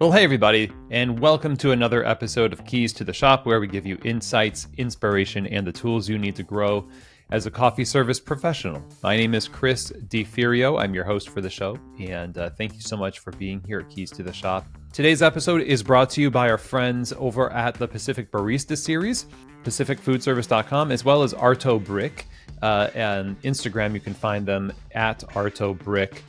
Well, hey everybody, and welcome to another episode of Keys to the Shop, where we give you insights, inspiration, and the tools you need to grow as a coffee service professional. My name is Chris DeFirio. I'm your host for the show, and thank you so much for being here at Keys to the Shop. Today's episode is brought to you by our friends over at the Pacific Barista series, pacificfoodservice.com, as well as Arto Brick. And Instagram, you can find them at Arto Brick,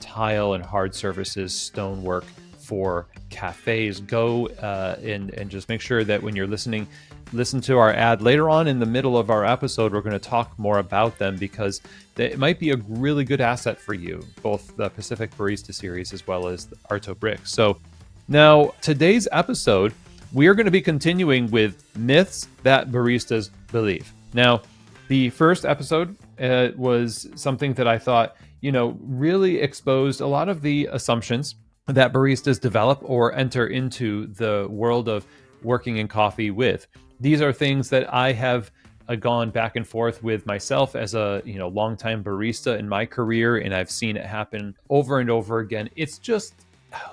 tile and hard surfaces, stonework for cafes. Go and just make sure that when you're listen to our ad later on in the middle of our episode. We're going to talk more about them because it might be a really good asset for you, both the Pacific Barista series as well as the Arto Brick. So now today's episode, we are going to be continuing with myths that baristas believe. Now, the first episode was something that I thought, really exposed a lot of the assumptions that baristas develop or enter into the world of working in coffee with. These are things that I have gone back and forth with myself as a longtime barista in my career, and I've seen it happen over and over again. It's just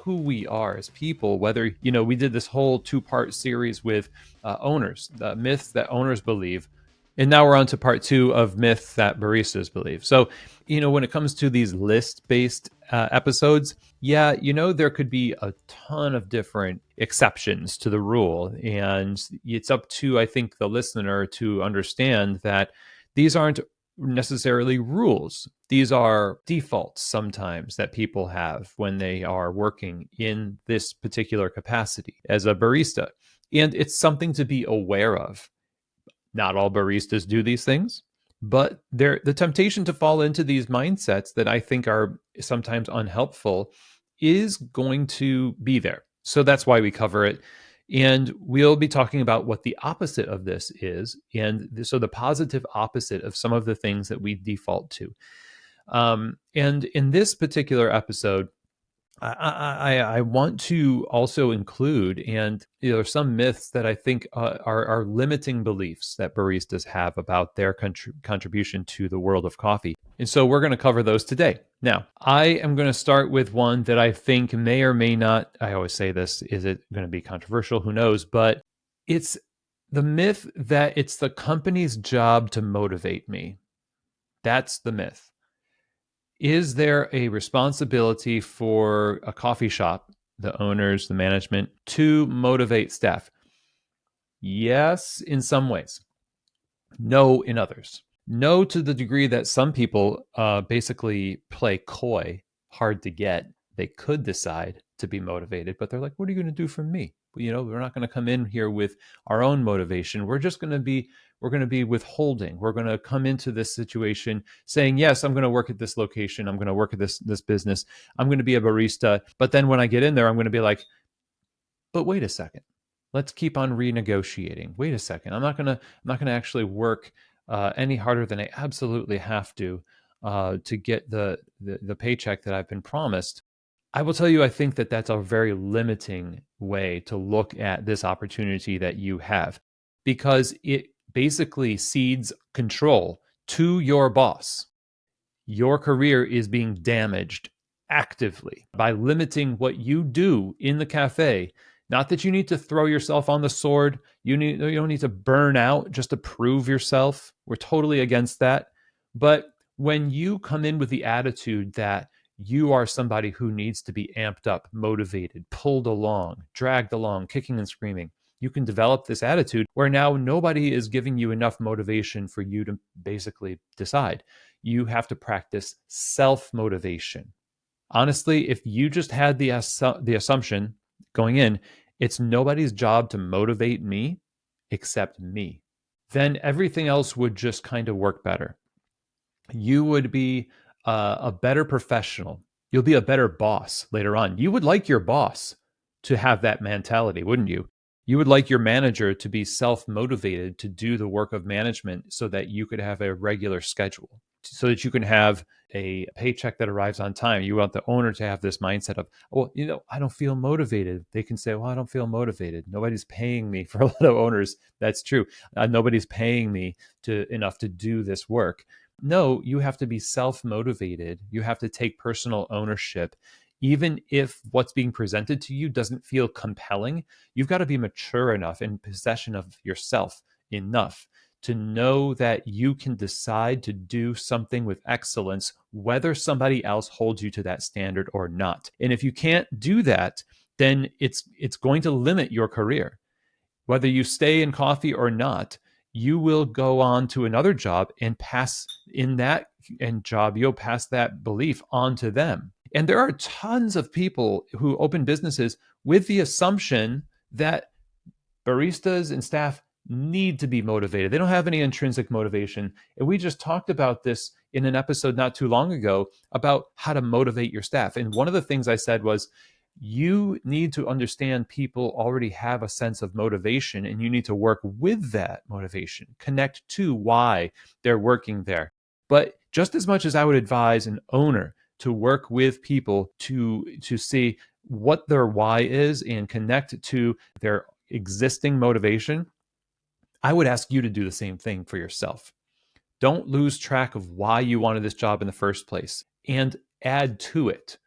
who we are as people. Whether we did this whole 2-part series with owners, the myths that owners believe. And now we're on to part 2 of myths that baristas believe. So, when it comes to these list-based episodes, there could be a ton of different exceptions to the rule. And it's up to, I think, the listener to understand that these aren't necessarily rules. These are defaults sometimes that people have when they are working in this particular capacity as a barista. And it's something to be aware of. Not all baristas do these things, but the temptation to fall into these mindsets that I think are sometimes unhelpful is going to be there. So that's why we cover it. And we'll be talking about what the opposite of this is. And so the positive opposite of some of the things that we default to. And in this particular episode, I want to also include, and there are some myths that I think are limiting beliefs that baristas have about their contribution to the world of coffee. And so we're going to cover those today. Now, I am going to start with one that I think may or may not, I always say this, is it going to be controversial? Who knows? But it's the myth that it's the company's job to motivate me. That's the myth. Is there a responsibility for a coffee shop, the owners, the management, to motivate staff? Yes, in some ways. No, in others. No, to the degree that some people basically play coy, hard to get. They could decide to be motivated, but they're like, what are you going to do for me? We're not going to come in here with our own motivation. We're going to be withholding. We're going to come into this situation saying, yes, I'm going to work at this location. I'm going to work at this business. I'm going to be a barista. But then when I get in there, I'm going to be like, but wait a second. Let's keep on renegotiating. Wait a second. I'm not going to actually work any harder than I absolutely have to get the paycheck that I've been promised. I will tell you, I think that that's a very limiting way to look at this opportunity that you have, because it basically cedes control to your boss. Your career is being damaged actively by limiting what you do in the cafe. Not that you need to throw yourself on the sword. You don't need to burn out just to prove yourself. We're totally against that. But when you come in with the attitude that you are somebody who needs to be amped up, motivated, pulled along, dragged along, kicking and screaming, you can develop this attitude where now nobody is giving you enough motivation for you to basically decide. You have to practice self-motivation. Honestly, if you just had the assumption going in, it's nobody's job to motivate me except me, then everything else would just kind of work better. You would be a better professional. You'll be a better boss later on. You would like your boss to have that mentality, wouldn't you? You would like your manager to be self-motivated to do the work of management so that you could have a regular schedule, so that you can have a paycheck that arrives on time. You want the owner to have this mindset of, well, I don't feel motivated. They can say, well, I don't feel motivated. Nobody's paying me. For a lot of owners, that's true. Nobody's paying me enough to do this work. No, you have to be self-motivated. You have to take personal ownership even if what's being presented to you doesn't feel compelling, you've got to be mature enough, in possession of yourself enough, to know that you can decide to do something with excellence, whether somebody else holds you to that standard or not. And if you can't do that, then it's going to limit your career. Whether you stay in coffee or not, you will go on to another job and pass in that and job, you'll pass that belief on to them. And there are tons of people who open businesses with the assumption that baristas and staff need to be motivated. They don't have any intrinsic motivation. And we just talked about this in an episode not too long ago about how to motivate your staff. And one of the things I said was, you need to understand people already have a sense of motivation, and you need to work with that motivation, connect to why they're working there. But just as much as I would advise an owner to work with people to see what their why is and connect to their existing motivation, I would ask you to do the same thing for yourself. Don't lose track of why you wanted this job in the first place, and add to it.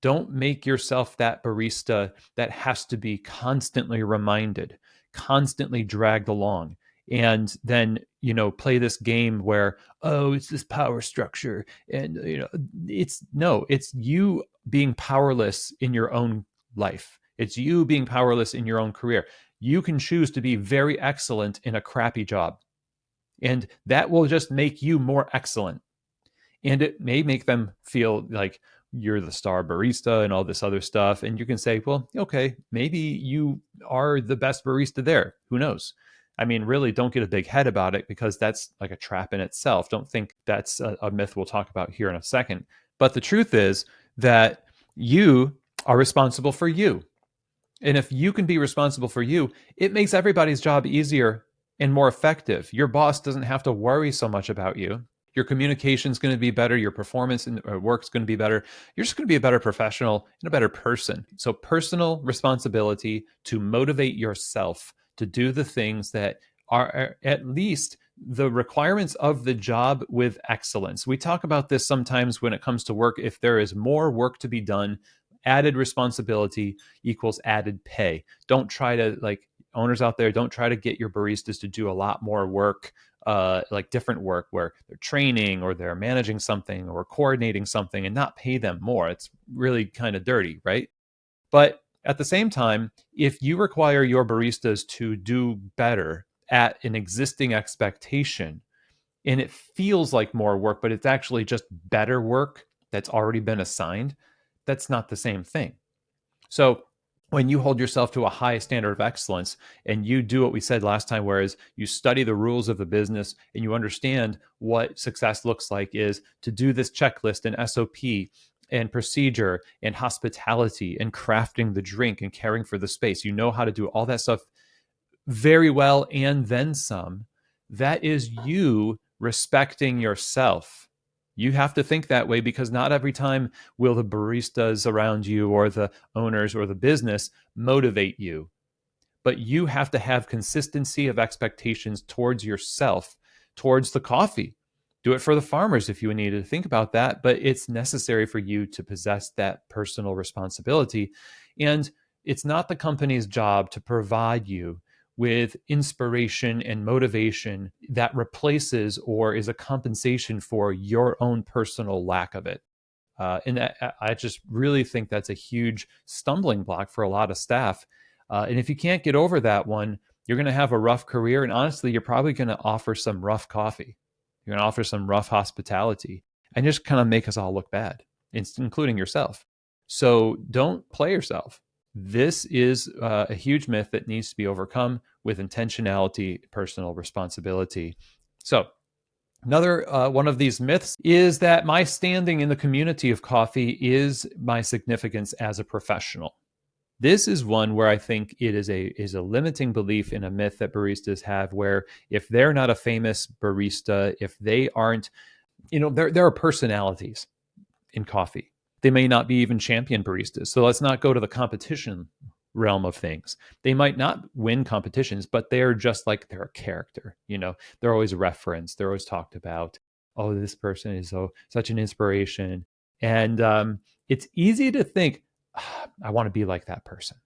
Don't make yourself that barista that has to be constantly reminded, constantly dragged along, and then, play this game where, oh, it's this power structure. And, it's you being powerless in your own life. It's you being powerless in your own career. You can choose to be very excellent in a crappy job, and that will just make you more excellent. And it may make them feel like you're the star barista and all this other stuff. And you can say, well, okay, maybe you are the best barista there. Who knows? I mean, really, don't get a big head about it, because that's like a trap in itself. Don't think that's a myth we'll talk about here in a second. But the truth is that you are responsible for you. And if you can be responsible for you, it makes everybody's job easier and more effective. Your boss doesn't have to worry so much about you. Your communication is going to be better. Your performance in work is going to be better. You're just going to be a better professional and a better person. So personal responsibility to motivate yourself to do the things that are at least the requirements of the job with excellence. We talk about this sometimes when it comes to work. If there is more work to be done, added responsibility equals added pay. Don't try to, like, owners out there, don't try to get your baristas to do a lot more work, like different work where they're training or they're managing something or coordinating something, and not pay them more. It's really kind of dirty, right? But at the same time, if you require your baristas to do better at an existing expectation, and it feels like more work, but it's actually just better work that's already been assigned, that's not the same thing. So when you hold yourself to a high standard of excellence, and you do what we said last time, whereas you study the rules of the business and you understand what success looks like, is to do this checklist and SOP and procedure and hospitality and crafting the drink and caring for the space. You know how to do all that stuff very well and then some. That is you respecting yourself. You have to think that way, because not every time will the baristas around you or the owners or the business motivate you. But you have to have consistency of expectations towards yourself, towards the coffee. Do it for the farmers if you need to think about that, but it's necessary for you to possess that personal responsibility. And it's not the company's job to provide you with inspiration and motivation that replaces or is a compensation for your own personal lack of it. And I just really think that's a huge stumbling block for a lot of staff. And if you can't get over that one, you're going to have a rough career. And honestly, you're probably going to offer some rough coffee. You're going to offer some rough hospitality, and just kind of make us all look bad, including yourself. So don't play yourself. This is a huge myth that needs to be overcome with intentionality, personal responsibility. So another one of these myths is that my standing in the community of coffee is my significance as a professional. This is one where I think it is a limiting belief in a myth that baristas have, where if they're not a famous barista, if they aren't, there are personalities in coffee. They may not be even champion baristas. So let's not go to the competition realm of things. They might not win competitions, but they're a character. They're always referenced. They're always talked about. Oh, this person is such an inspiration. And it's easy to think, I want to be like that person.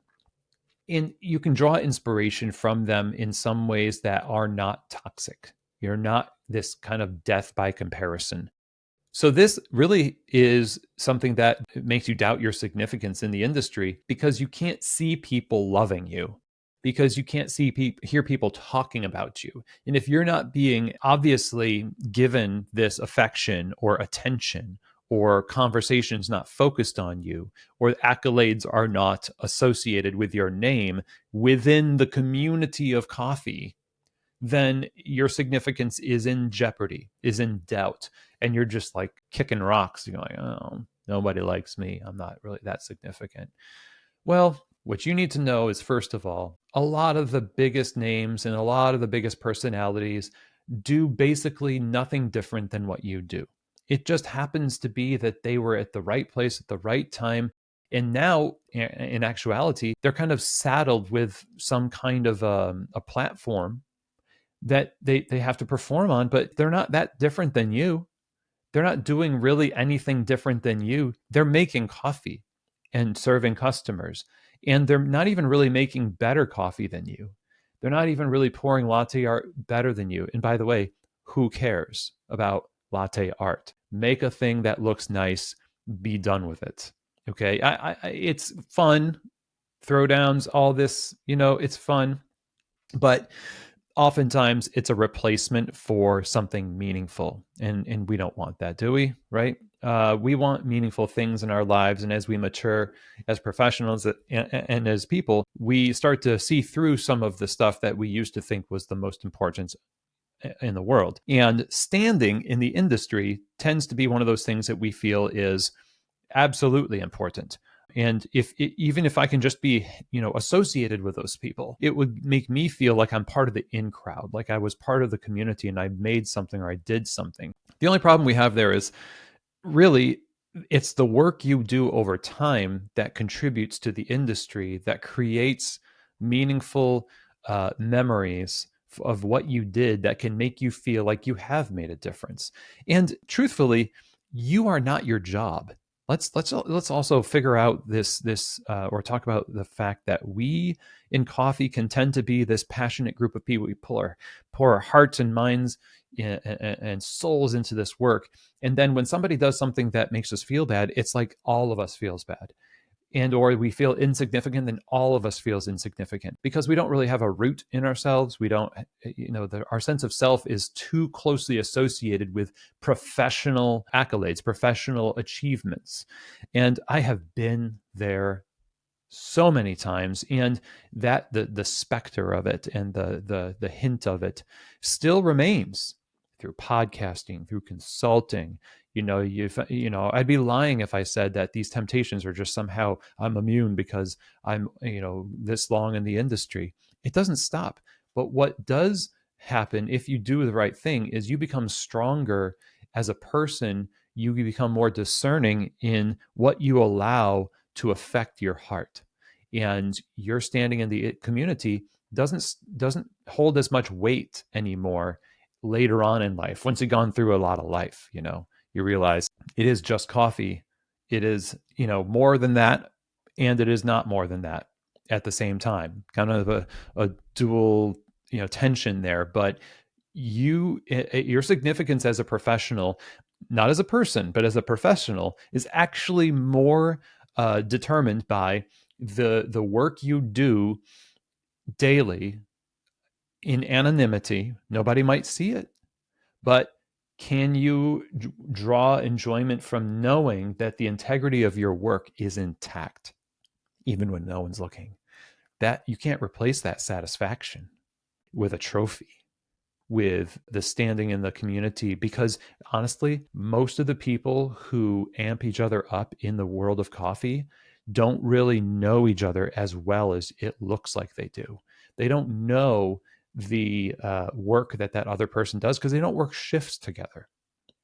And you can draw inspiration from them in some ways that are not toxic. You're not this kind of death by comparison. So this really is something that makes you doubt your significance in the industry because you can't see people loving you, because you can't hear people talking about you. And if you're not being obviously given this affection or attention, or conversations not focused on you, or accolades are not associated with your name within the community of coffee, then your significance is in jeopardy, is in doubt. And you're just like kicking rocks. You're like, oh, nobody likes me. I'm not really that significant. Well, what you need to know is, first of all, a lot of the biggest names and a lot of the biggest personalities do basically nothing different than what you do. It just happens to be that they were at the right place at the right time. And now, in actuality, they're kind of saddled with some kind of a platform that they have to perform on, but they're not that different than you. They're not doing really anything different than you. They're making coffee and serving customers. And they're not even really making better coffee than you. They're not even really pouring latte art better than you. And by the way, who cares about latte art? Make a thing that looks nice, be done with it. Okay. It's fun. Throwdowns, all this, it's fun. But oftentimes it's a replacement for something meaningful, and we don't want that, do we? Right? We want meaningful things in our lives, and as we mature as professionals and as people, we start to see through some of the stuff that we used to think was the most important in the world. And standing in the industry tends to be one of those things that we feel is absolutely important. And even if I can just be, associated with those people, it would make me feel like I'm part of the in crowd, like I was part of the community and I made something or I did something. The only problem we have there is really it's the work you do over time that contributes to the industry, that creates meaningful memories of what you did that can make you feel like you have made a difference. And truthfully, you are not your job. Let's also figure out this or talk about the fact that we in coffee can tend to be this passionate group of people. We pour our hearts and minds and souls into this work, and then when somebody does something that makes us feel bad, it's like all of us feels bad, and or we feel insignificant, then all of us feels insignificant because we don't really have a root in ourselves. We don't, our sense of self is too closely associated with professional accolades, professional achievements. And I have been there so many times, and that the specter of it and the hint of it still remains through podcasting, through consulting. I'd be lying if I said that these temptations are just somehow I'm immune because I'm this long in the industry. It doesn't stop. But what does happen if you do the right thing is you become stronger as a person. You become more discerning in what you allow to affect your heart, and your standing in the community doesn't hold as much weight anymore later on in life. Once you've gone through a lot of life, you realize it is just coffee. It is more than that, and it is not more than that at the same time. Kind of a dual tension there. But your significance as a professional, not as a person, but as a professional, is actually more determined by the work you do daily in anonymity. Nobody might see it, but can you draw enjoyment from knowing that the integrity of your work is intact, even when no one's looking? That you can't replace that satisfaction with a trophy, with the standing in the community, because honestly, most of the people who amp each other up in the world of coffee don't really know each other as well as it looks like they do. They don't know the work that other person does because they don't work shifts together.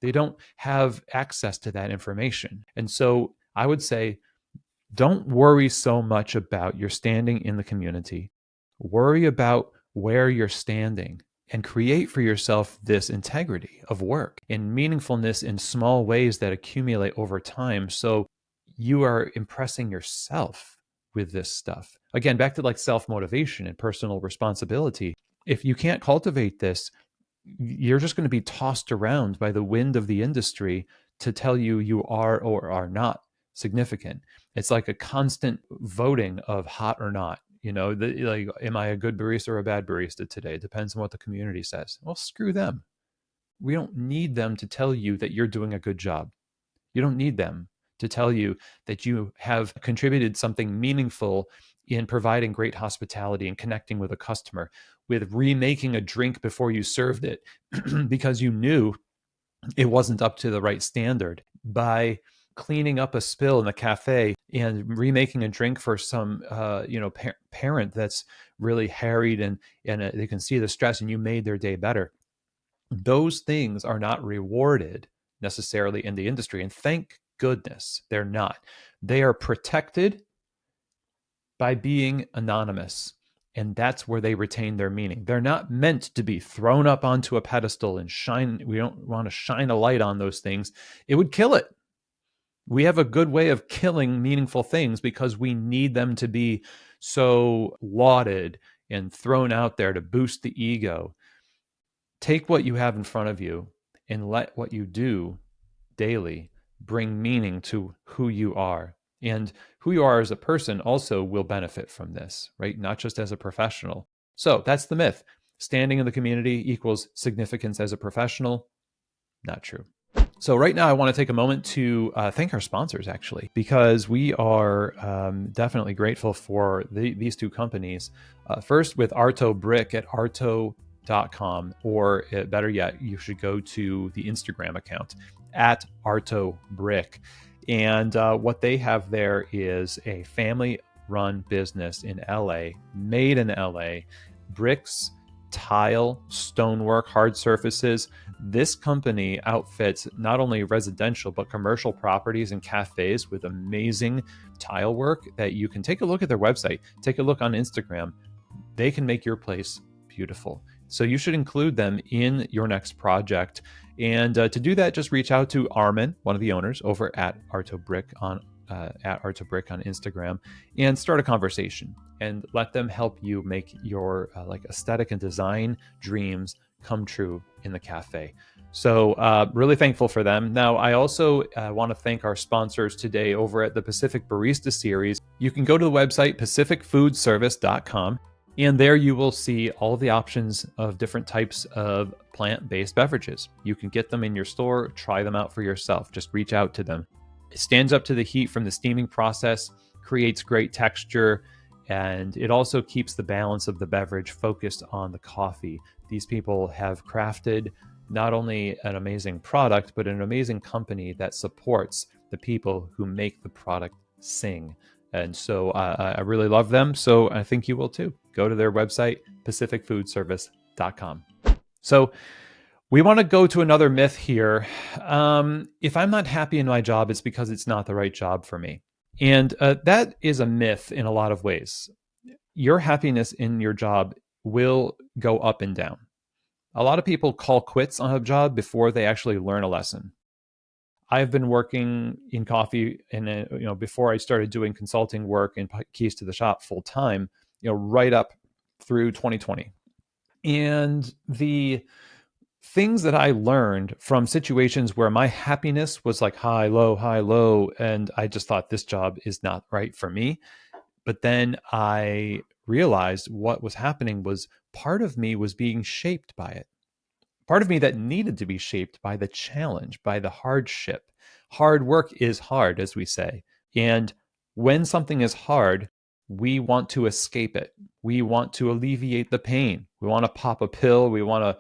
They don't have access to that information. And so I would say, don't worry so much about your standing in the community. Worry about where you're standing and create for yourself this integrity of work and meaningfulness in small ways that accumulate over time. So you are impressing yourself with this stuff. Again, back to like self-motivation and personal responsibility. If you can't cultivate this, you're just going to be tossed around by the wind of the industry to tell you you are or are not significant. It's like a constant voting of hot or not. Like, am I a good barista or a bad barista today? It depends on what the community says. Well, screw them. We don't need them to tell you that you're doing a good job. You don't need them to tell you that you have contributed something meaningful in providing great hospitality and connecting with a customer, with remaking a drink before you served it because you knew it wasn't up to the right standard, by cleaning up a spill in the cafe and remaking a drink for some parent that's really harried, and they can see the stress, and you made their day better. Those things are not rewarded necessarily in the industry. And thank goodness they're not. They are protected by being anonymous. And that's where they retain their meaning. They're not meant to be thrown up onto a pedestal and shine. We don't want to shine a light on those things. It would kill it. We have a good way of killing meaningful things because we need them to be so lauded and thrown out there to boost the ego. Take what you have in front of you and let what you do daily bring meaning to who you are. And who you are as a person also will benefit from this, right? Not just as a professional. So that's the myth. Standing in the community equals significance as a professional. Not true. So right now, I want to take a moment to thank our sponsors, actually, because we are definitely grateful for these two companies. First, with Arto Brick at arto.com, or better yet, you should go to the Instagram account at Arto Brick. And what they have there is a family-run business in LA, made in LA, bricks, tile, stonework, hard surfaces. This company outfits not only residential but commercial properties and cafes with amazing tile work that you can take a look at their website, take a look on Instagram. They can make your place beautiful. So you should include them in your next project. And to do that, just reach out to Armin, one of the owners, over at Arto Brick on Instagram, and start a conversation and let them help you make your like aesthetic and design dreams come true in the cafe. So really thankful for them. Now, I also want to thank our sponsors today over at the Pacific Barista Series. You can go to the website pacificfoodservice.com, and there you will see all of the options of different types of plant-based beverages. You can get them in your store, try them out for yourself. Just reach out to them. It stands up to the heat from the steaming process, creates great texture, and it also keeps the balance of the beverage focused on the coffee. These people have crafted not only an amazing product, but an amazing company that supports the people who make the product sing. And so I really love them. So I think you will too. Go to their website, pacificfoodservice.com. So we want to go to another myth here. If I'm not happy in my job, it's because it's not the right job for me. And that is a myth in a lot of ways. Your happiness in your job will go up and down. A lot of people call quits on a job before they actually learn a lesson. I've been working in coffee, and before I started doing consulting work and Keys to the Shop full time, right up through 2020. And the things that I learned from situations where my happiness was like high, low, and I just thought this job is not right for me. But then I realized what was happening was part of me was being shaped by it. Part of me that needed to be shaped by the challenge, by the hardship. Hard work is hard, as we say. And when something is hard, we want to escape it. We want to alleviate the pain. We want to pop a pill. We want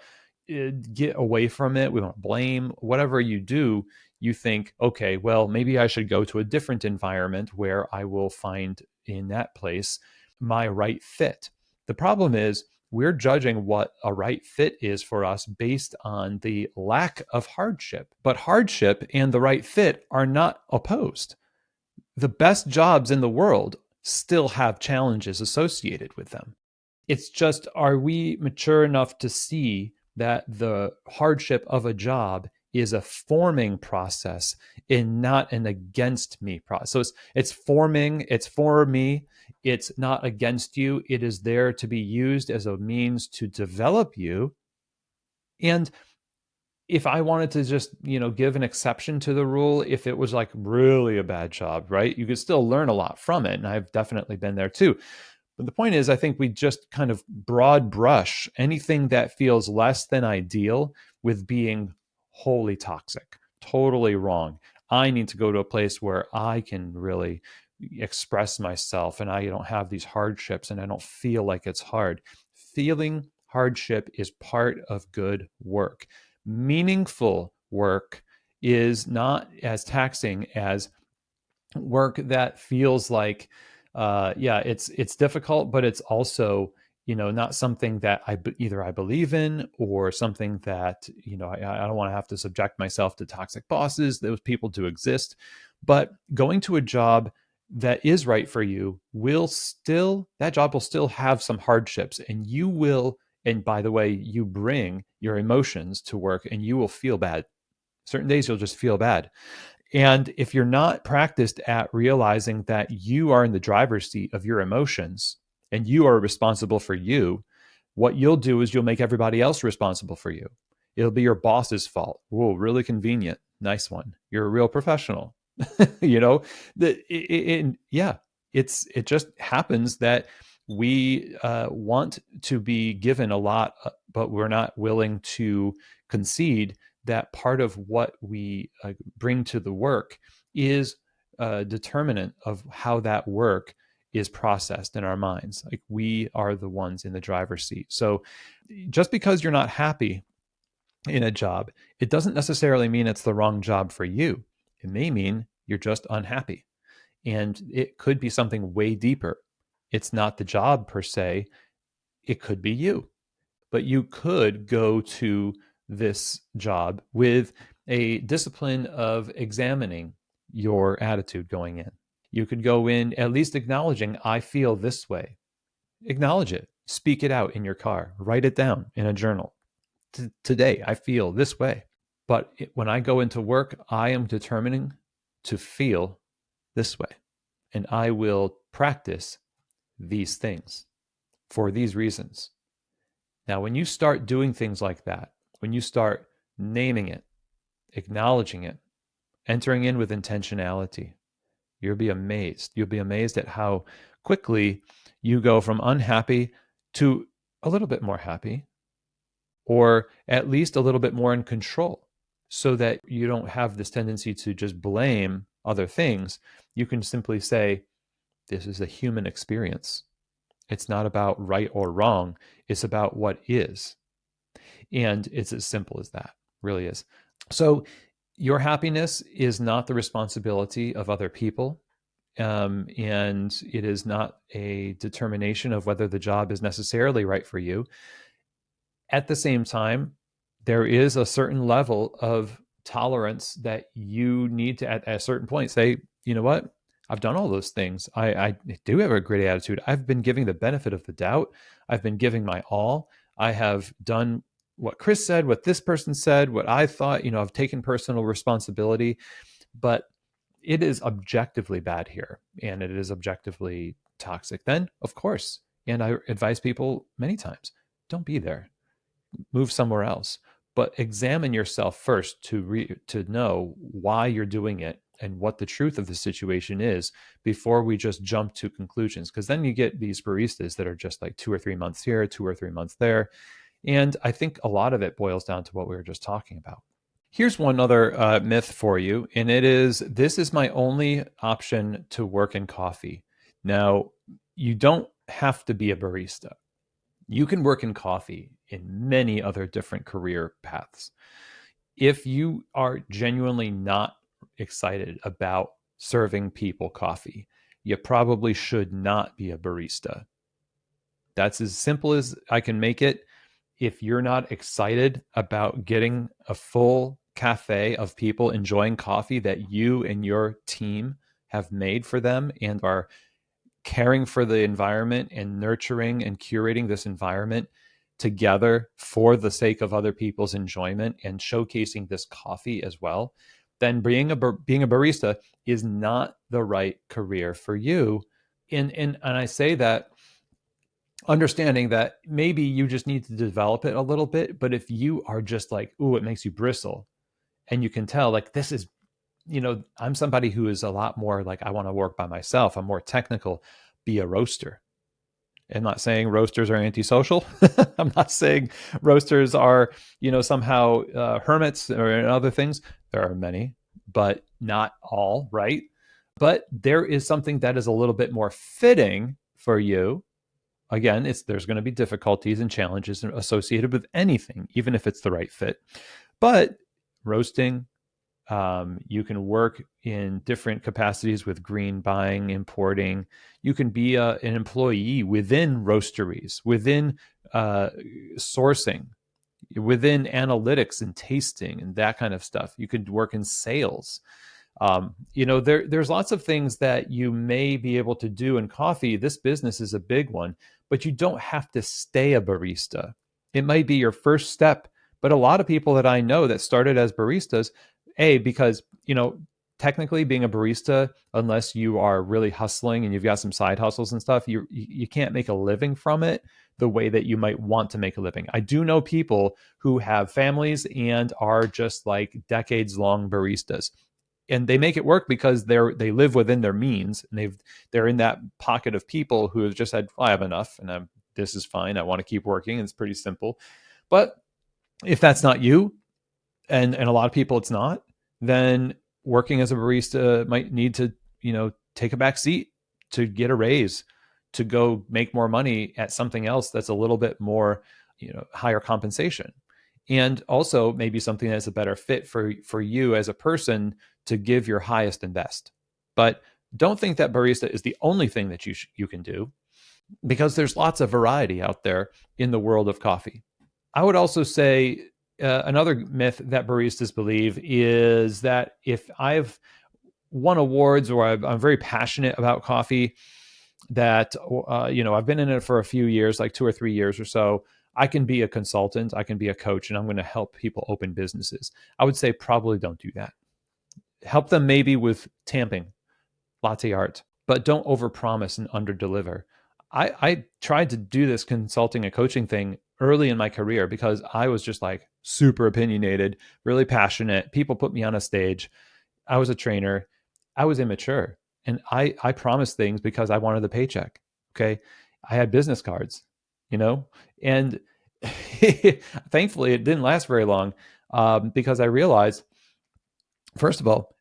to get away from it. We want to blame. Whatever you do, you think, okay, well, maybe I should go to a different environment where I will find in that place my right fit. The problem is we're judging what a right fit is for us based on the lack of hardship. But hardship and the right fit are not opposed. The best jobs in the world still have challenges associated with them. It's just, are we mature enough to see that the hardship of a job is a forming process and not an against me process. So it's forming, it's for me, it's not against you. It is there to be used as a means to develop you. And if I wanted to just, give an exception to the rule, if it was like really a bad job, right? You could still learn a lot from it. And I've definitely been there too. But the point is, I think we just kind of broad brush anything that feels less than ideal with being wholly toxic, totally wrong. I need to go to a place where I can really express myself and I don't have these hardships and I don't feel like it's hard. Feeling hardship is part of good work. Meaningful work is not as taxing as work that feels like it's difficult, but it's also not something that either I believe in or something that I don't want to have to subject myself to toxic bosses. Those people do exist, but going to a job that is right for you that job will still have some hardships, and you will. And by the way, you bring your emotions to work, and you will feel bad. Certain days you'll just feel bad. And if you're not practiced at realizing that you are in the driver's seat of your emotions and you are responsible for you, what you'll do is you'll make everybody else responsible for you. It'll be your boss's fault. Whoa, really convenient. Nice one. You're a real professional. you know, yeah, it just happens that we want to be given a lot, but we're not willing to concede that part of what we bring to the work is a determinant of how that work is processed in our minds. Like we are the ones in the driver's seat. So just because you're not happy in a job, it doesn't necessarily mean it's the wrong job for you. It may mean you're just unhappy. And it could be something way deeper. It's not the job per se, it could be you. But you could go to this job with a discipline of examining your attitude going in. You could go in at least acknowledging, I feel this way. Acknowledge it, speak it out in your car, write it down in a journal. Today, I feel this way. But when I go into work, I am determining to feel this way. And I will practice these things for these reasons. Now, when you start doing things like that, when you start naming it, acknowledging it, entering in with intentionality, you'll be amazed. You'll be amazed at how quickly you go from unhappy to a little bit more happy, or at least a little bit more in control, so that you don't have this tendency to just blame other things. You can simply say, this is a human experience. It's not about right or wrong. It's about what is. And it's as simple as that, really is. So your happiness is not the responsibility of other people. And it is not a determination of whether the job is necessarily right for you. At the same time, there is a certain level of tolerance that you need to, at a certain point, say, you know what? I've done all those things. I do have a great attitude. I've been giving the benefit of the doubt. I've been giving my all. I have done what Chris said, what this person said, what I thought. I've taken personal responsibility, but it is objectively bad here and it is objectively toxic. Then, of course, and I advise people many times, don't be there, move somewhere else, but examine yourself first to know why you're doing it and what the truth of the situation is before we just jump to conclusions. Because then you get these baristas that are just like 2 or 3 months here, 2 or 3 months there. And I think a lot of it boils down to what we were just talking about. Here's one other myth for you, and it is, this is my only option to work in coffee. Now, you don't have to be a barista. You can work in coffee in many other different career paths. If you are genuinely not excited about serving people coffee, you probably should not be a barista. That's as simple as I can make it. If you're not excited about getting a full cafe of people enjoying coffee that you and your team have made for them and are caring for the environment and nurturing and curating this environment together for the sake of other people's enjoyment and showcasing this coffee as well, then being a barista is not the right career for you. And I say that understanding that maybe you just need to develop it a little bit, but if you are just like, ooh, it makes you bristle, and you can tell like this is, I'm somebody who is a lot more like I want to work by myself. I'm more technical. Be a roaster. I'm not saying roasters are antisocial. I'm not saying roasters are, somehow hermits or other things. There are many, but not all, right? But there is something that is a little bit more fitting for you. Again, there's going to be difficulties and challenges associated with anything, even if it's the right fit. But roasting, you can work in different capacities with green buying, importing. You can be an employee within roasteries, within sourcing, within analytics and tasting and that kind of stuff. You could work in sales. There's lots of things that you may be able to do in coffee. This business is a big one, but you don't have to stay a barista. It might be your first step, but a lot of people that I know that started as baristas, because technically being a barista, unless you are really hustling and you've got some side hustles and stuff, you can't make a living from it the way that you might want to make a living. I do know people who have families and are just like decades long baristas, and they make it work because they live within their means, and they're in that pocket of people who have just said, well, I have enough, and this is fine. I want to keep working. It's pretty simple. But if that's not you, and a lot of people it's not, then working as a barista might need to, take a back seat to get a raise, to go make more money at something else that's a little bit more, higher compensation. And also maybe something that's a better fit for you as a person to give your highest and best. But don't think that barista is the only thing that you can do, because there's lots of variety out there in the world of coffee. I would also say another myth that baristas believe is that if I've won awards or I'm very passionate about coffee, that I've been in it for a few years, like 2 or 3 years or so, I can be a consultant, I can be a coach, and I'm going to help people open businesses. I would say probably don't do that. Help them maybe with tamping, latte art, but don't overpromise and underdeliver. I tried to do this consulting and coaching thing early in my career because I was just like super opinionated, really passionate. People put me on a stage. I was a trainer. I was immature. And I promised things because I wanted the paycheck. Okay. I had business cards, and thankfully it didn't last very long, because I realized, first of all,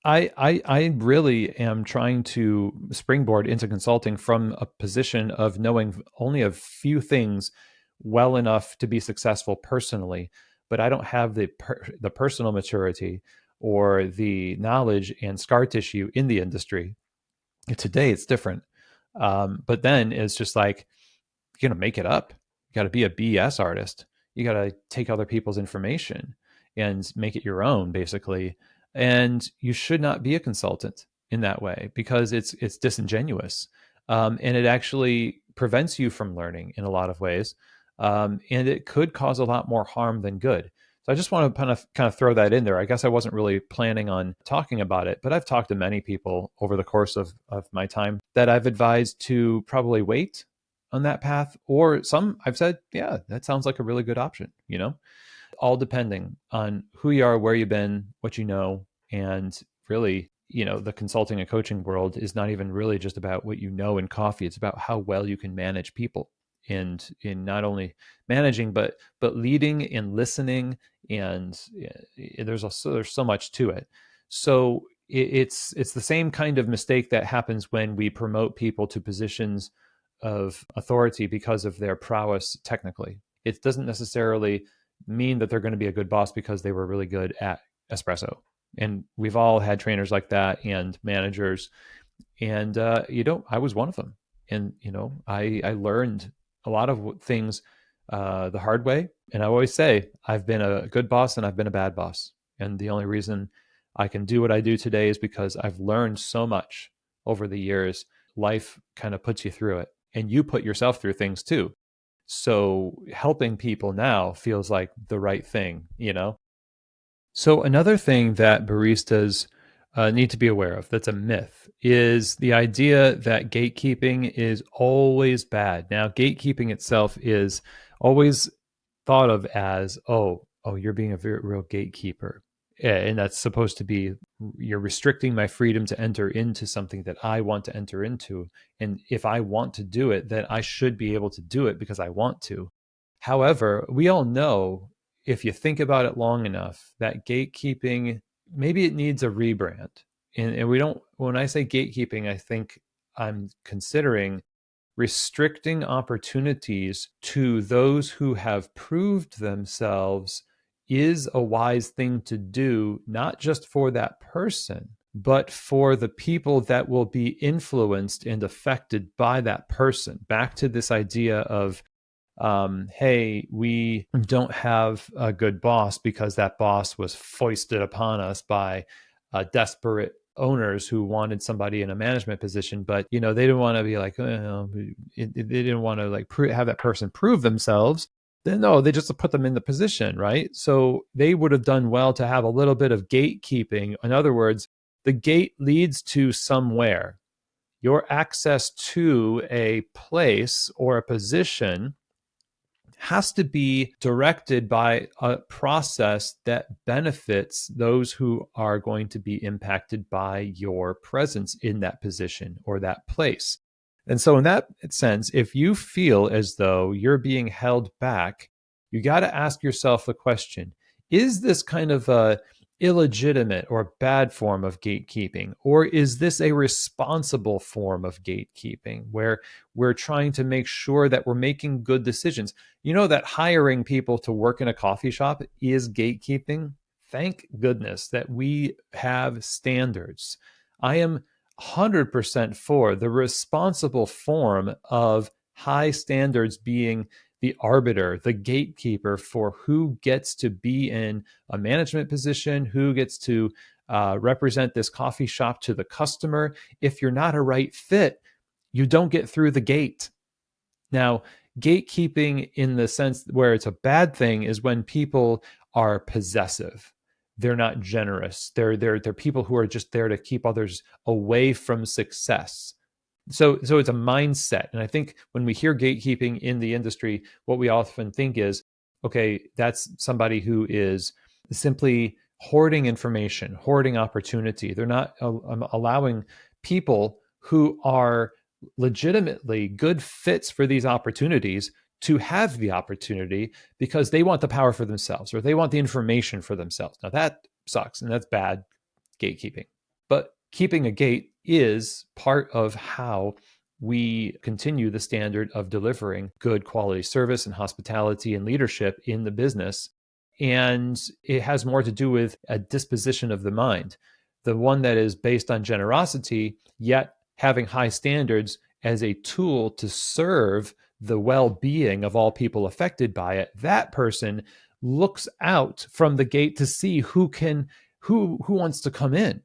I really am trying to springboard into consulting from a position of knowing only a few things well enough to be successful personally, but I don't have the personal maturity or the knowledge and scar tissue in the industry. Today it's different, but then it's just like, you got to make it up. You got to be a BS artist. You got to take other people's information and make it your own, basically. And you should not be a consultant in that way, because it's disingenuous, and it actually prevents you from learning in a lot of ways, and it could cause a lot more harm than good. So I just want to kind of throw that in there. I guess I wasn't really planning on talking about it, but I've talked to many people over the course of my time that I've advised to probably wait on that path, or some I've said, yeah, that sounds like a really good option, all depending on who you are, where you've been, what you know. And really, the consulting and coaching world is not even really just about what you know in coffee. It's about how well you can manage people, and in not only managing, but leading and listening. And there's so much to it. So it's the same kind of mistake that happens when we promote people to positions of authority because of their prowess technically. It doesn't necessarily mean that they're going to be a good boss because they were really good at espresso. And we've all had trainers like that and managers. And, I was one of them. And, I learned a lot of things the hard way. And I always say, I've been a good boss and I've been a bad boss. And the only reason I can do what I do today is because I've learned so much over the years. Life kind of puts you through it, and you put yourself through things too. So helping people now feels like the right thing, you know? So another thing that baristas need to be aware of that's a myth is the idea that gatekeeping is always bad. Now, gatekeeping itself is always thought of as, oh, you're being a very real gatekeeper. And that's supposed to be you're restricting my freedom to enter into something that I want to enter into. And if I want to do it, then I should be able to do it because I want to. However, we all know if you think about it long enough, that gatekeeping, maybe it needs a rebrand. And we don't, when I say gatekeeping, I think I'm considering restricting opportunities to those who have proved themselves is a wise thing to do, not just for that person, but for the people that will be influenced and affected by that person. Back to this idea of hey, we don't have a good boss because that boss was foisted upon us by desperate owners who wanted somebody in a management position, but they didn't want to be like, they didn't want to like have that person prove themselves. Then no, they just put them in the position, right? So they would have done well to have a little bit of gatekeeping. In other words, the gate leads to somewhere. Your access to a place or a position has to be directed by a process that benefits those who are going to be impacted by your presence in that position or that place. And so, in that sense, if you feel as though you're being held back, you got to ask yourself the question, is this kind of a illegitimate or bad form of gatekeeping? Or is this a responsible form of gatekeeping where we're trying to make sure that we're making good decisions? You know that hiring people to work in a coffee shop is gatekeeping? Thank goodness that we have standards. I am 100% for the responsible form of high standards being the arbiter, the gatekeeper for who gets to be in a management position, who gets to represent this coffee shop to the customer. If you're not a right fit, you don't get through the gate. Now, gatekeeping in the sense where it's a bad thing is when people are possessive. They're not generous. They're people who are just there to keep others away from success. So it's a mindset. And I think when we hear gatekeeping in the industry, what we often think is, okay, that's somebody who is simply hoarding information, hoarding opportunity. They're not allowing people who are legitimately good fits for these opportunities to have the opportunity because they want the power for themselves or they want the information for themselves. Now that sucks and that's bad gatekeeping. But keeping a gate is part of how we continue the standard of delivering good quality service and hospitality and leadership in the business. And it has more to do with a disposition of the mind, the one that is based on generosity, yet having high standards as a tool to serve the well-being of all people affected by it. That person looks out from the gate to see who wants to come in.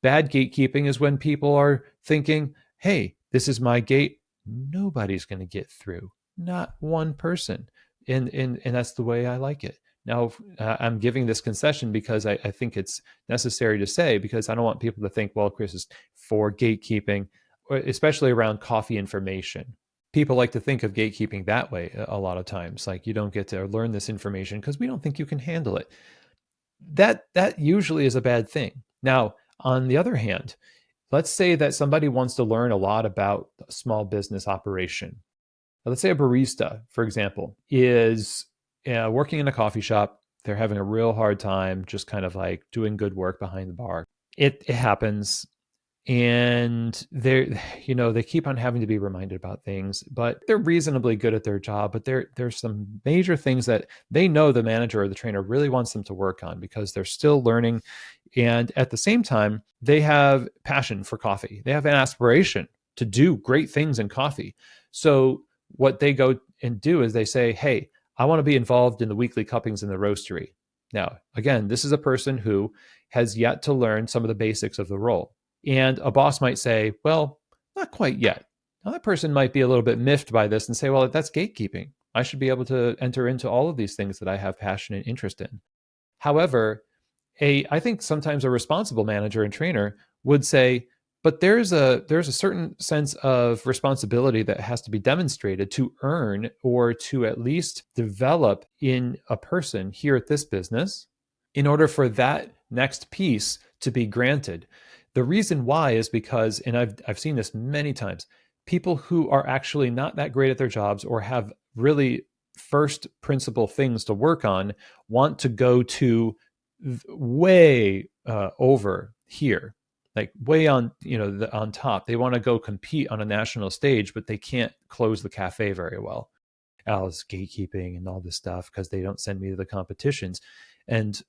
Bad gatekeeping is when people are thinking, hey, this is my gate. Nobody's going to get through. Not one person. And that's the way I like it. Now, I'm giving this concession because I think it's necessary to say, because I don't want people to think, well, Chris is for gatekeeping, especially around coffee information. People like to think of gatekeeping that way a lot of times. Like, you don't get to learn this information because we don't think you can handle it. That usually is a bad thing. Now, on the other hand, let's say that somebody wants to learn a lot about a small business operation. Let's say a barista, for example, is working in a coffee shop. They're having a real hard time just kind of like doing good work behind the bar. It happens. And they keep on having to be reminded about things, but they're reasonably good at their job. But there's some major things that they know the manager or the trainer really wants them to work on because they're still learning. And at the same time, they have passion for coffee. They have an aspiration to do great things in coffee. So what they go and do is they say, hey, I want to be involved in the weekly cuppings in the roastery. Now, again, this is a person who has yet to learn some of the basics of the role. And a boss might say, well, not quite yet. Now, that person might be a little bit miffed by this and say, well, that's gatekeeping. I should be able to enter into all of these things that I have passion and interest in. However, I think sometimes a responsible manager and trainer would say, but there's a certain sense of responsibility that has to be demonstrated to earn or to at least develop in a person here at this business in order for that next piece to be granted. The reason why is because, and I've seen this many times, people who are actually not that great at their jobs or have really first principle things to work on want to go to way over here, like way on, on top. They want to go compete on a national stage, but they can't close the cafe very well. It's gatekeeping and all this stuff because they don't send me to the competitions. And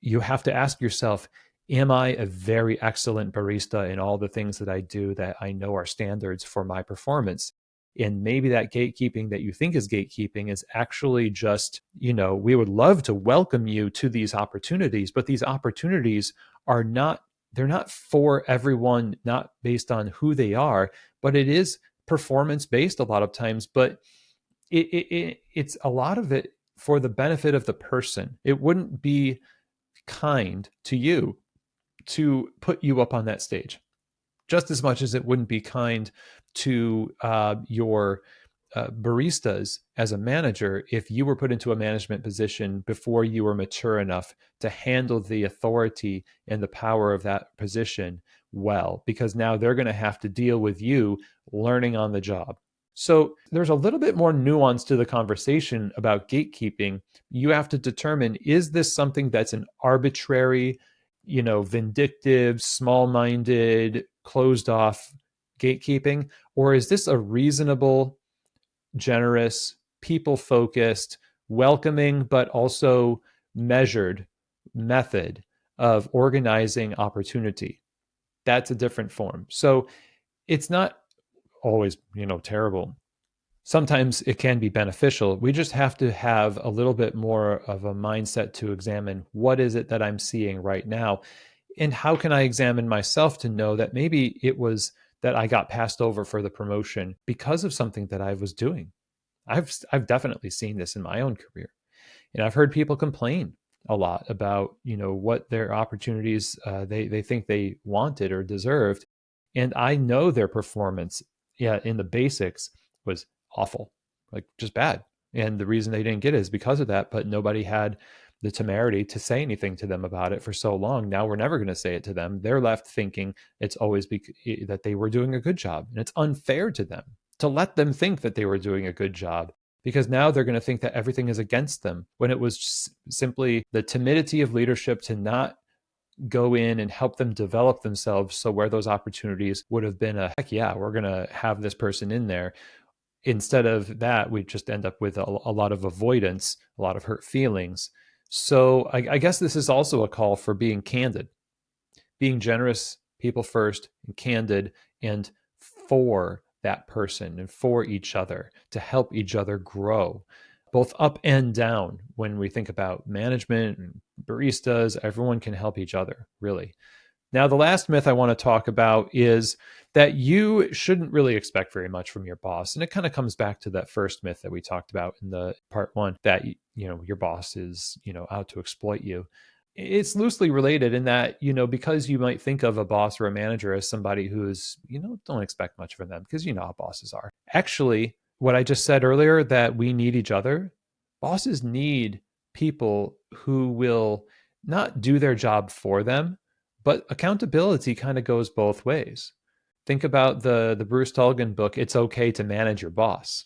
you have to ask yourself, am I a very excellent barista in all the things that I do that I know are standards for my performance? And maybe that gatekeeping that you think is gatekeeping is actually just, we would love to welcome you to these opportunities, but these opportunities are not, they're not for everyone, not based on who they are, but it is performance based a lot of times. But it's a lot of it for the benefit of the person. It wouldn't be kind to you to put you up on that stage, just as much as it wouldn't be kind to your baristas as a manager if you were put into a management position before you were mature enough to handle the authority and the power of that position well, because now they're going to have to deal with you learning on the job. So there's a little bit more nuance to the conversation about gatekeeping. You have to determine, is this something that's an arbitrary, vindictive, small-minded, closed-off gatekeeping, or is this a reasonable, generous, people-focused, welcoming, but also measured method of organizing opportunity? That's a different form. So it's not always, terrible. Sometimes it can be beneficial. We just have to have a little bit more of a mindset to examine, what is it that I'm seeing right now? And how can I examine myself to know that maybe it was that I got passed over for the promotion because of something that I was doing. I've definitely seen this in my own career. And I've heard people complain a lot about, what their opportunities they think they wanted or deserved. And I know their performance, in the basics was awful, like just bad. And the reason they didn't get it is because of that, but nobody had the temerity to say anything to them about it for so long. Now we're never going to say it to them. They're left thinking it's always that they were doing a good job. And it's unfair to them to let them think that they were doing a good job, because now they're going to think that everything is against them, when it was simply the timidity of leadership to not go in and help them develop themselves. So where those opportunities would have been a, heck yeah, we're going to have this person in there. Instead of that, we just end up with a lot of avoidance, a lot of hurt feelings. So I guess this is also a call for being candid, being generous, people first, and candid, and for that person and for each other to help each other grow, both up and down. When we think about management and baristas, everyone can help each other, really. Now, the last myth I want to talk about is that you shouldn't really expect very much from your boss. And it kind of comes back to that first myth that we talked about in the part one, that, your boss is, out to exploit you. It's loosely related in that, because you might think of a boss or a manager as somebody who's, don't expect much from them, because you know how bosses are. Actually, what I just said earlier, that we need each other, bosses need people who will not do their job for them, but accountability kind of goes both ways. Think about the Bruce Tulgan book, It's Okay to Manage Your Boss.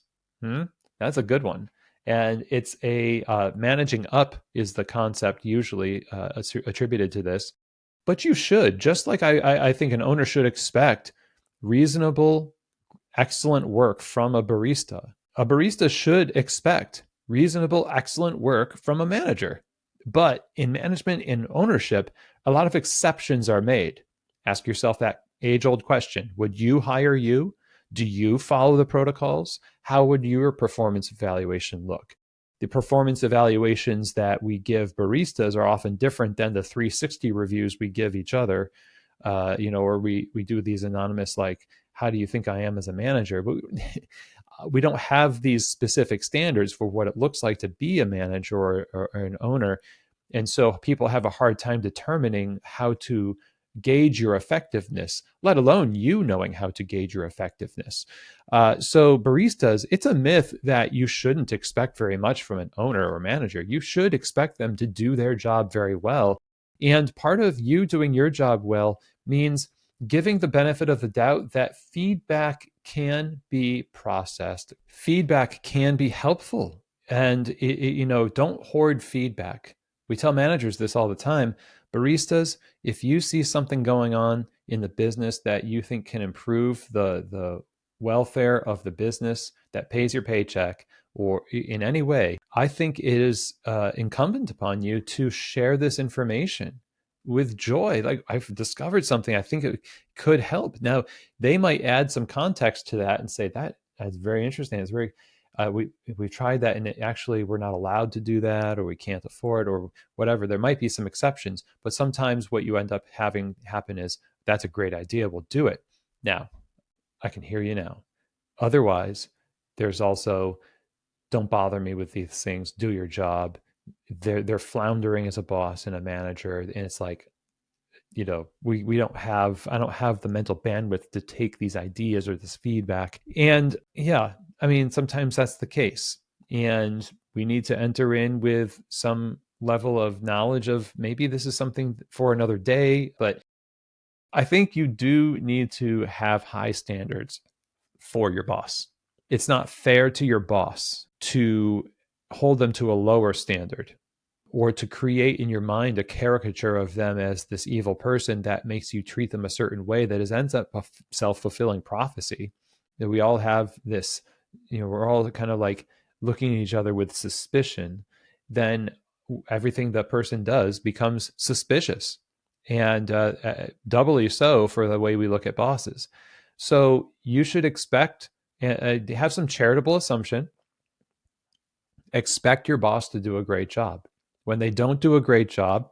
That's a good one. And it's a managing up is the concept usually attributed to this. But you should, just like I think an owner should expect reasonable, excellent work from a barista. A barista should expect reasonable, excellent work from a manager. But in management and ownership, a lot of exceptions are made. Ask yourself that age-old question. Would you hire you? Do you follow the protocols? How would your performance evaluation look? The performance evaluations that we give baristas are often different than the 360 reviews we give each other, or we do these anonymous, like, how do you think I am as a manager? But we don't have these specific standards for what it looks like to be a manager or an owner. And so people have a hard time determining how to gauge your effectiveness, let alone you knowing how to gauge your effectiveness. So, baristas, it's a myth that you shouldn't expect very much from an owner or manager. You should expect them to do their job very well. And part of you doing your job well means giving the benefit of the doubt that feedback can be processed. Feedback can be helpful. And, don't hoard feedback. We tell managers this all the time. Baristas, if you see something going on in the business that you think can improve the welfare of the business that pays your paycheck or in any way, I think it is incumbent upon you to share this information with joy. Like, I've discovered something, I think it could help. Now, they might add some context to that and say that's very interesting. It's very we've tried that, and actually we're not allowed to do that, or we can't afford, or whatever. There might be some exceptions, but sometimes what you end up having happen is that's a great idea. We'll do it. Now, I can hear you now. Otherwise, there's also don't bother me with these things. Do your job. They're floundering as a boss and a manager, and it's like, we don't have, I don't have the mental bandwidth to take these ideas or this feedback. And yeah, I mean, sometimes that's the case. And we need to enter in with some level of knowledge of maybe this is something for another day. But I think you do need to have high standards for your boss. It's not fair to your boss to hold them to a lower standard, or to create in your mind a caricature of them as this evil person that makes you treat them a certain way that ends up a self-fulfilling prophecy. That we all have this, we're all kind of like looking at each other with suspicion. Then everything that person does becomes suspicious, and doubly so for the way we look at bosses. So you should expect, have some charitable assumption. Expect your boss to do a great job. When they don't do a great job,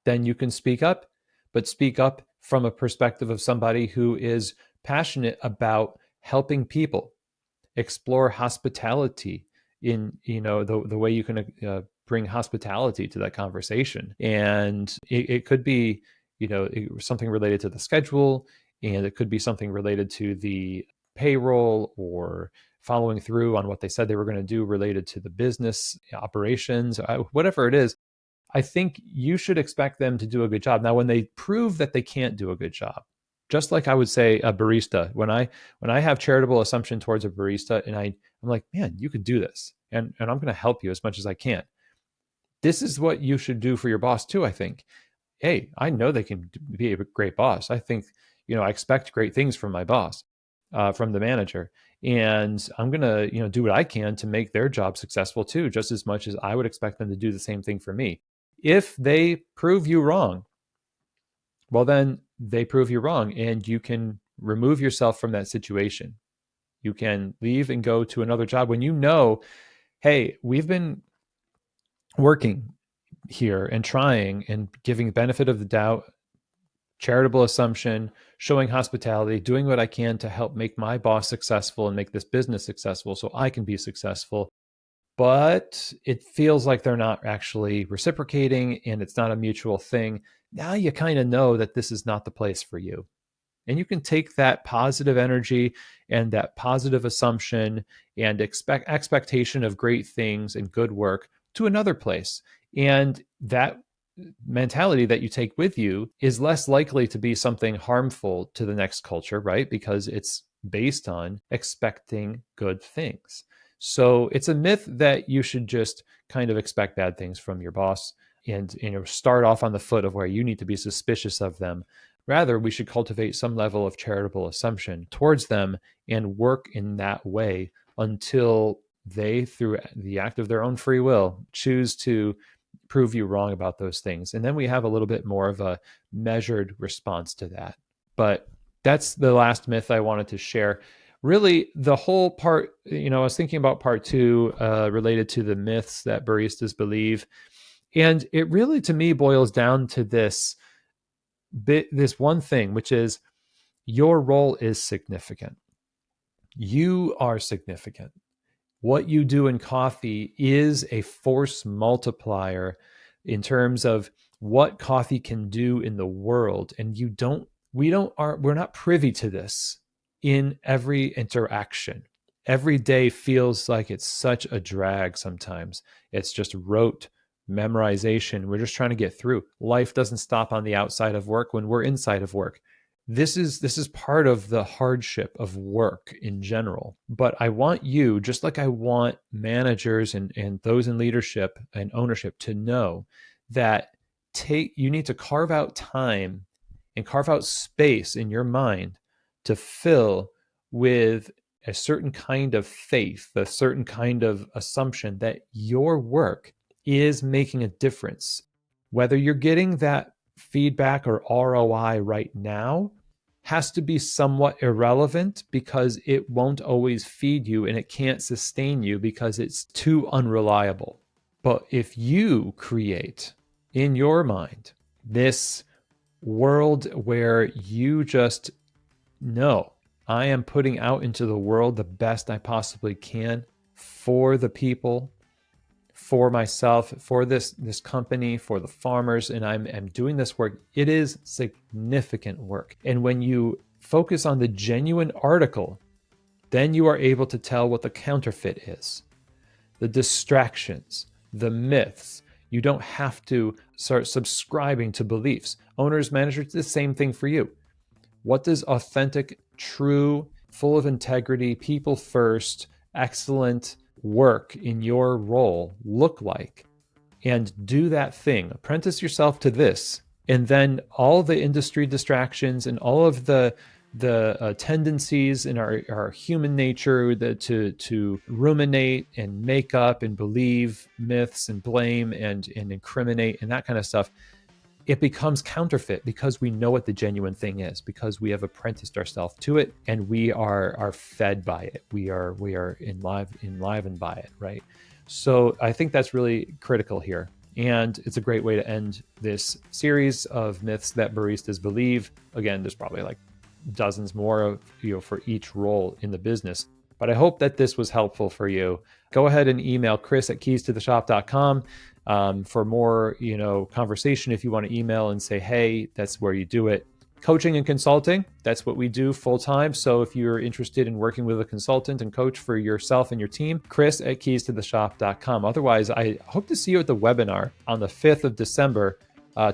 then you can speak up, but speak up from a perspective of somebody who is passionate about helping people. Explore hospitality in, the way you can bring hospitality to that conversation. And it could be, something related to the schedule, and it could be something related to the payroll, or following through on what they said they were going to do related to the business operations, whatever it is. I think you should expect them to do a good job. Now, when they prove that they can't do a good job, just like I would say a barista, when I have charitable assumption towards a barista, and I'm like, man, you could do this, and I'm going to help you as much as I can. This is what you should do for your boss too, I think. Hey, I know they can be a great boss. I think, I expect great things from my boss, from the manager. And I'm going to, do what I can to make their job successful too, just as much as I would expect them to do the same thing for me. If they prove you wrong, well, then they prove you wrong, and you can remove yourself from that situation. You can leave and go to another job when hey, we've been working here and trying and giving benefit of the doubt, charitable assumption, showing hospitality, doing what I can to help make my boss successful and make this business successful so I can be successful. But it feels like they're not actually reciprocating, and it's not a mutual thing. Now you kind of know that this is not the place for you. And you can take that positive energy and that positive assumption and expectation of great things and good work to another place. And that mentality that you take with you is less likely to be something harmful to the next culture, right? Because it's based on expecting good things. So it's a myth that you should just kind of expect bad things from your boss and start off on the foot of where you need to be suspicious of them. Rather, we should cultivate some level of charitable assumption towards them and work in that way until they, through the act of their own free will, choose to prove you wrong about those things. And then we have a little bit more of a measured response to that. But that's the last myth I wanted to share. Really, the whole part, I was thinking about part two, related to the myths that baristas believe. And it really, to me, boils down to this one thing, which is your role is significant. You are significant. What you do in coffee is a force multiplier in terms of what coffee can do in the world. And we're not privy to this in every interaction. Every day feels like it's such a drag sometimes. It's just rote memorization. We're just trying to get through. Life doesn't stop on the outside of work when we're inside of work. This is part of the hardship of work in general. But I want you, just like I want managers and those in leadership and ownership, to know that you need to carve out time and carve out space in your mind to fill with a certain kind of faith, a certain kind of assumption that your work is making a difference. Whether you're getting that feedback or ROI right now has to be somewhat irrelevant, because it won't always feed you and it can't sustain you because it's too unreliable. But if you create in your mind this world where you just know, I am putting out into the world the best I possibly can for the people, for myself, for this company, for the farmers, and I'm doing this work. It is significant work. And when you focus on the genuine article, then you are able to tell what the counterfeit is, the distractions, the myths. You don't have to start subscribing to beliefs. Owners, managers, the same thing for you. What does authentic, true, full of integrity, people first, excellent work in your role look like? And do that thing. Apprentice yourself to this. And then all the industry distractions and all of the tendencies in our human nature to ruminate and make up and believe myths and blame and incriminate and that kind of stuff, it becomes counterfeit because we know what the genuine thing is, because we have apprenticed ourselves to it and we are fed by it. We are enlivened by it, right? So I think that's really critical here. And it's a great way to end this series of myths that baristas believe. Again, there's probably like dozens more of, for each role in the business. But I hope that this was helpful for you. Go ahead and email chris@keystotheshop.com for more, conversation. If you want to email and say, hey, that's where you do it. Coaching and consulting, that's what we do full time. So if you're interested in working with a consultant and coach for yourself and your team, chris@keystotheshop.com. Otherwise, I hope to see you at the webinar on the 5th of December.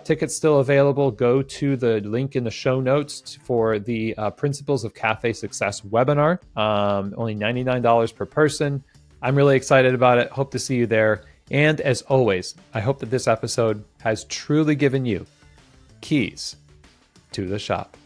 Tickets still available. Go to the link in the show notes for the Principles of Cafe Success webinar. Only $99 per person. I'm really excited about it. Hope to see you there. And as always, I hope that this episode has truly given you keys to the shop.